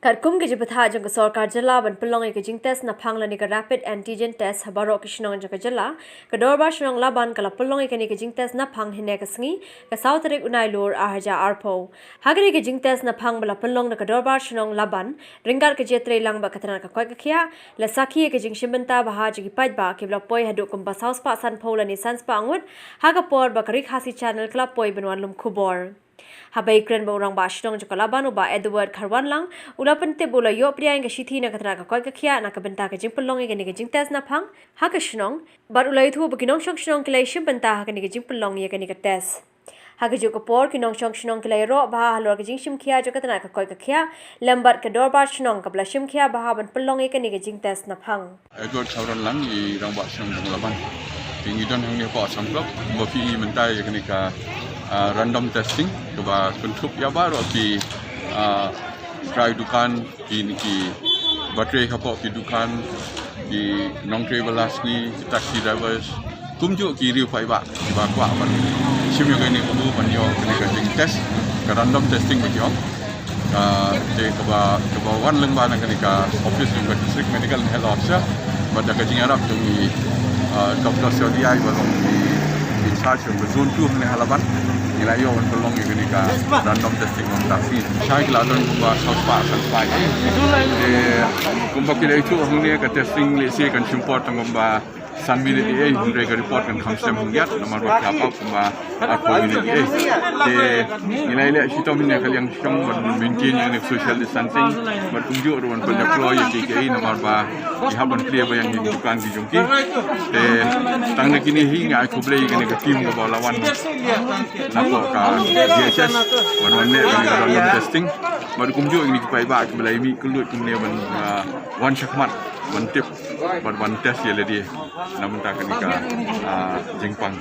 Karkum ke jepatha jang ke sarkar jala ban pelong ke jing test Naphang lani ke rapid antigen test habaro ke shnong jang ke jala ke dorba shnong Laban kala pelong ke ni ke jing test Naphang hine ke sngi ke south rik unai lor ahaja arpo hagri ke jing test Naphang bala pelong ke dorba shnong Laban ringgar ke jetre lang ba katana ka koi ke khia la sakhi ke jing Shim Bynta Bha jigi pai ba ke bla poi hadu kum ba saus pa san phola ni sans pa angut haga por ba RiKhasi channel club poi benwan lum khubor Habai kren ba urang ba shnong jaka Laban uba Edward Kharwan lang ulapan te bola yo priya nga shithi na katra ka koi ka khia na ka benta ka Jingpynlong ke ni ke jing test Naphang ha ka shnong bar ulai thu ba ki Nong Shong Shnong ke lai Shim Bynta ha ke ni ke Jingpynlong ye ke ni ke test ha ke jo ka por ki Nong Shong Shnong ke lai ro ba halor ke jing shim khia jo ka tana ka koi ka khia lambar ke dor ba shnong ka bla shim khia ba ha ban Jingpynlong ye ke ni ke jing test Naphang Edward Kharwan lang i rang ba shnong jong Laban tingi don hang ni ko sam klub mo fi mentai ye ke ni ka random testing coba bentuk ya baru ki try dukan ki baterai kapok ki dukan ki non travelers ni taxi drivers kumju ki riu pai ba kwa ban sim yo ni kubu ban yo ni ka test ka random testing ba yo je coba wan leng ba nang ka office ng district medical health officer ba da ka jing arab tu ni Dr. Sodiai balong in charge of zone 2 ni Laban nilai yo on pelong ye ni ka random testing on taxi sai kala don ba south pa san pai de kumpa kile itu hungni ka testing le se kan support tang ba san mili di hungre ka report kan khamsem hungyat nomor ba apa kumba aku ini de nilai le sitom ni kali yang syong maintain yang social distancing bar kunju ruan pel deploy ye ki nomor ba ihaban clear ba yang bukan di jongki de tang kini hinga aku play kan ka team ka lawan nako ka DHS wan ne random testing bar kunju ini pai ba belai mi kelut kumne ban one shakmat one tip bar one test ye le dia namun tak ni ka Jingpang